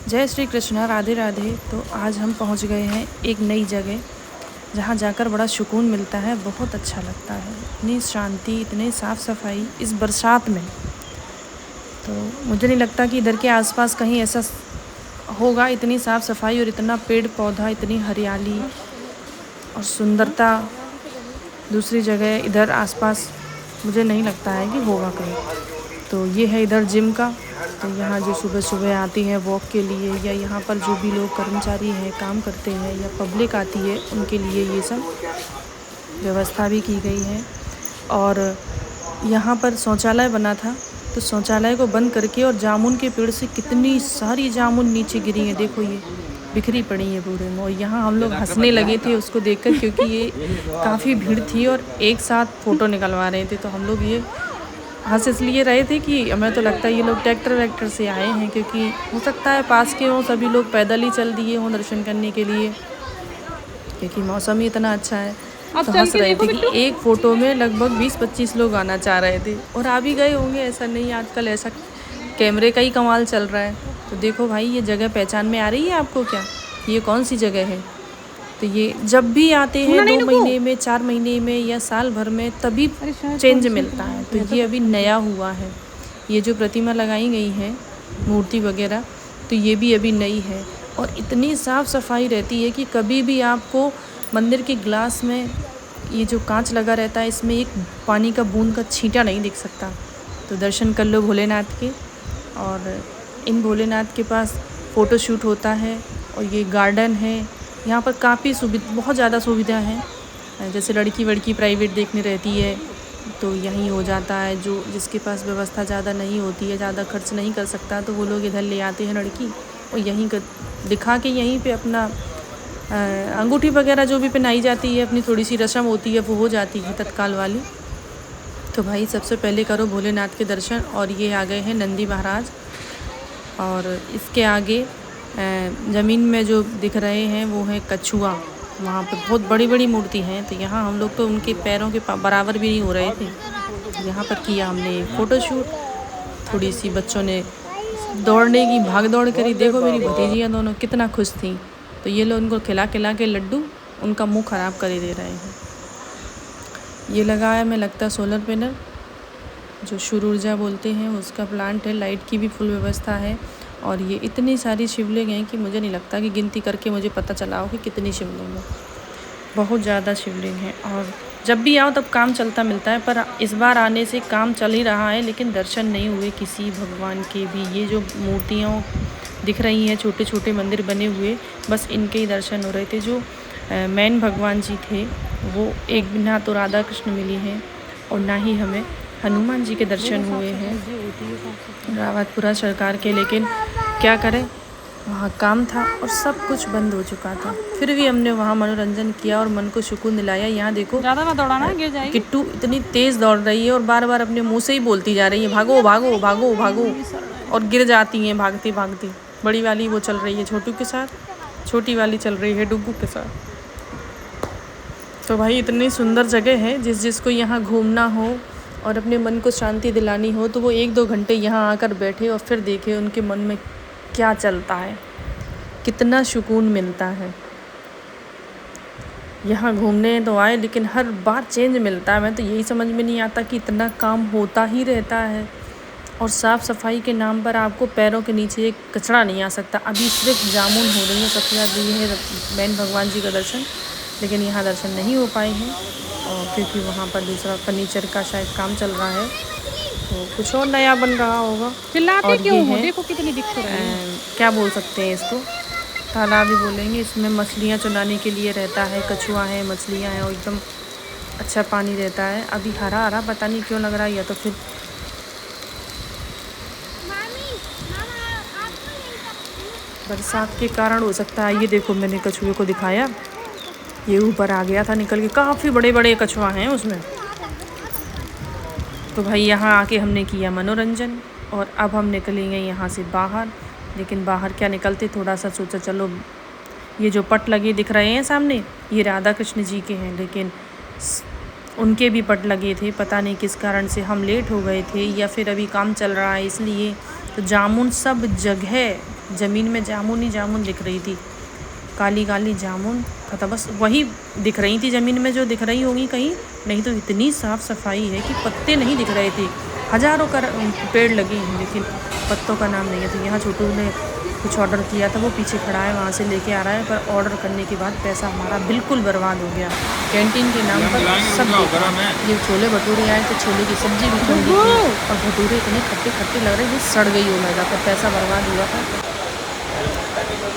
जय श्री कृष्णा, राधे राधे। तो आज हम पहुंच गए हैं एक नई जगह जहां जाकर बड़ा सुकून मिलता है, बहुत अच्छा लगता है। इतनी शांति, इतनी साफ़ सफाई इस बरसात में। तो मुझे नहीं लगता कि इधर के आसपास कहीं ऐसा होगा, इतनी साफ़ सफाई और इतना पेड़ पौधा, इतनी हरियाली और सुंदरता दूसरी जगह इधर आसपास मुझे नहीं लगता है कि होगा कहीं। तो ये है इधर जिम का। तो यहाँ जो सुबह सुबह आती है वॉक के लिए, या यहाँ पर जो भी लोग कर्मचारी हैं, काम करते हैं, या पब्लिक आती है, उनके लिए ये सब व्यवस्था भी की गई है। और यहाँ पर शौचालय बना था, तो शौचालय को बंद करके और जामुन के पेड़ से कितनी सारी जामुन नीचे गिरी हैं, देखो ये बिखरी पड़ी है पूरे में। और यहाँ हम लोग हंसने लगे थे उसको देखकर, क्योंकि ये काफ़ी भीड़ थी और एक साथ फ़ोटो निकलवा रहे थे। तो हम लोग ये हंस इसलिए रहे थे कि हमें तो लगता है ये लोग ट्रैक्टर वैक्टर से आए हैं, क्योंकि हो सकता है पास के हों, सभी लोग पैदल ही चल दिए हों दर्शन करने के लिए, क्योंकि मौसम ही इतना अच्छा है। तो हंस रहे थे कि एक फ़ोटो में लगभग 20-25 लोग आना चाह रहे थे, और आ भी गए होंगे। ऐसा नहीं, आजकल ऐसा कैमरे का ही कमाल चल रहा है। तो देखो भाई, ये जगह पहचान में आ रही है आपको क्या? ये कौन सी जगह है? तो ये जब भी आते हैं 2 महीने में, 4 महीने में या साल भर में, तभी चेंज मिलता है। तो ये अभी नया हुआ है। ये जो प्रतिमा लगाई गई है, मूर्ति वगैरह, तो ये भी अभी नई है। और इतनी साफ़ सफाई रहती है कि कभी भी आपको मंदिर के ग्लास में, ये जो कांच लगा रहता है, इसमें एक पानी का बूंद का छींटा नहीं दिख सकता। तो दर्शन कर लो भोलेनाथ के। और इन भोलेनाथ के पास फ़ोटो शूट होता है। और ये गार्डन है, यहाँ पर काफ़ी बहुत ज़्यादा सुविधा है। जैसे लड़की वड़की प्राइवेट देखने रहती है तो यहीं हो जाता है। जो जिसके पास व्यवस्था ज़्यादा नहीं होती है, ज़्यादा खर्च नहीं कर सकता, तो वो लोग इधर ले आते हैं लड़की, और यहीं दिखा के यहीं पे अपना अंगूठी वगैरह जो भी पहनाई जाती है, अपनी थोड़ी सी रस्म होती है, वो हो जाती है तत्काल वाली। तो भाई सबसे पहले करो भोलेनाथ के दर्शन। और ये आ गए हैं नंदी महाराज, और इसके आगे ज़मीन में जो दिख रहे हैं वो है कछुआ। वहाँ पे बहुत बड़ी बड़ी मूर्ति हैं। तो यहाँ हम लोग तो उनके पैरों के बराबर भी नहीं हो रहे थे। यहाँ पर किया हमने फ़ोटोशूट। थोड़ी सी बच्चों ने दौड़ने की भाग दौड़ करी। देखो मेरी भतीजियाँ दोनों कितना खुश थी। तो ये लोग उनको खिला खिला के लड्डू उनका मुँह ख़राब कर दे रहे हैं। ये लगाया मैं लगता सोलर पैनल, जो सूर्य ऊर्जा बोलते हैं, उसका प्लांट है। लाइट की भी फुल व्यवस्था है। और ये इतनी सारी शिवलिंग हैं कि मुझे नहीं लगता कि गिनती करके मुझे पता चला हो कि कितनी शिवलिंग है। बहुत ज़्यादा शिवलिंग है। और जब भी आओ तब काम चलता मिलता है, पर इस बार आने से काम चल ही रहा है, लेकिन दर्शन नहीं हुए किसी भगवान के भी। ये जो मूर्तियाँ दिख रही हैं, छोटे छोटे मंदिर बने हुए, बस इनके ही दर्शन हो रहे थे। जो मेन भगवान जी थे वो एक भी ना तो राधा कृष्ण मिली हैं, और ना ही हमें हनुमान जी के दर्शन हुए हैं रावतपुरा सरकार के। लेकिन क्या करें, वहाँ काम था और सब कुछ बंद हो चुका था। फिर भी हमने वहाँ मनोरंजन किया और मन को सुकून दिलाया। यहाँ देखो ज़्यादा मत दौड़ाना, गिर जाएगी। किट्टू इतनी तेज़ दौड़ रही है और बार बार अपने मुँह से ही बोलती जा रही है, भागो भागो भागो भागो, और गिर जाती हैं भागती भागती। बड़ी वाली वो चल रही है छोटू के साथ, छोटी वाली चल रही है डुग्गू के साथ। तो भाई इतनी सुंदर जगह है, जिसको यहाँ घूमना हो और अपने मन को शांति दिलानी हो, तो वो 1-2 घंटे यहाँ आकर बैठे और फिर देखे उनके मन में क्या चलता है, कितना सुकून मिलता है। यहाँ घूमने तो आए, लेकिन हर बार चेंज मिलता है। मैं तो यही समझ में नहीं आता कि इतना काम होता ही रहता है, और साफ़ सफाई के नाम पर आपको पैरों के नीचे एक कचरा नहीं आ सकता। अभी सिर्फ जामुन हो रही है, सबसे ज़्यादा ये है मेन भगवान जी का दर्शन, लेकिन यहाँ दर्शन नहीं हो पाए हैं। और क्योंकि वहाँ पर दूसरा फर्नीचर का शायद काम चल रहा है, तो कुछ और नया बन रहा होगा। और ये है, देखो कितनी दिक्कत है, क्या बोल सकते हैं इसको, तालाब ही बोलेंगे। इसमें मछलियाँ चुनाने के लिए रहता है, कछुआ है, मछलियाँ हैं, और एकदम अच्छा पानी रहता है। अभी हरा हरा पता नहीं क्यों लग रहा है, या तो फिर बरसात के कारण हो सकता है। ये देखो मैंने कछुए को दिखाया, ये ऊपर आ गया था निकल के। काफ़ी बड़े बड़े कछुआ हैं उसमें। तो भाई यहाँ आके हमने किया मनोरंजन, और अब हम निकलेंगे यहाँ से बाहर। लेकिन बाहर क्या निकलते, थोड़ा सा सोचा चलो, ये जो पट लगे दिख रहे हैं सामने, ये राधा कृष्ण जी के हैं, लेकिन उनके भी पट लगे थे। पता नहीं किस कारण से हम लेट हो गए थे, या फिर अभी काम चल रहा है इसलिए। तो जामुन सब जगह ज़मीन में जामुन ही जामुन दिख रही थी, काली काली जामुन था, बस वही दिख रही थी ज़मीन में जो दिख रही होंगी कहीं, नहीं तो इतनी साफ़ सफाई है कि पत्ते नहीं दिख रहे थे। हज़ारों का पेड़ लगे हैं लेकिन पत्तों का नाम नहीं है। तो यहाँ छोटू ने कुछ ऑर्डर किया था, वो पीछे खड़ा है, वहाँ से लेके आ रहा है, पर ऑर्डर करने के बाद पैसा हमारा बिल्कुल बर्बाद हो गया। कैंटीन के नाम पर सब देखा। ये छोले भटूरे आए तो छोले की सब्ज़ी भी ठंडी थी और भटूरे इतने खट्टे खट्टे लग रहे थे, सड़ गई हो मैदा, पर पैसा बर्बाद हुआ था।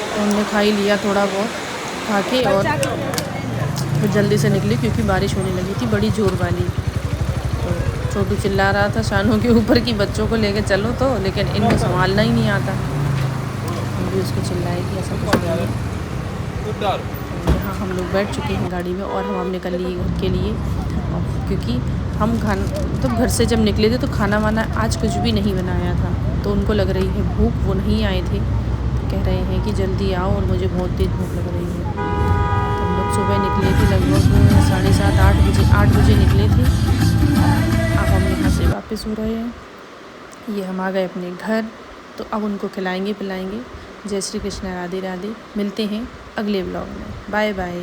तो हमने खा ही लिया थोड़ा बहुत खा के, और फिर जल्दी से निकले क्योंकि बारिश होने लगी थी बड़ी ज़ोर वाली। तो छोटू चिल्ला रहा था शानों के ऊपर कि बच्चों को लेके चलो, तो लेकिन इनको संभालना ही नहीं आता। हम भी उसको चिल्लाए कि ऐसा कुछ नहीं है। यहाँ हम लोग बैठ चुके हैं गाड़ी में और हम निकल लिए घर के लिए, क्योंकि हम तो घर से जब निकले थे तो खाना वाना आज कुछ भी नहीं बनाया था। तो उनको लग रही है भूख, वो नहीं आए थे, तो कह रहे हैं कि जल्दी आओ और मुझे बहुत तेज़ भूख लग रही है। तो हम लोग सुबह निकले थे लगभग 7:30 8 बजे निकले थे। अब हम यहाँ से वापस हो रहे हैं। ये हम आ गए अपने घर, तो अब उनको खिलाएंगे पिलाएंगे। जय श्री कृष्ण, राधे राधे। मिलते हैं अगले ब्लॉग में। Bye bye.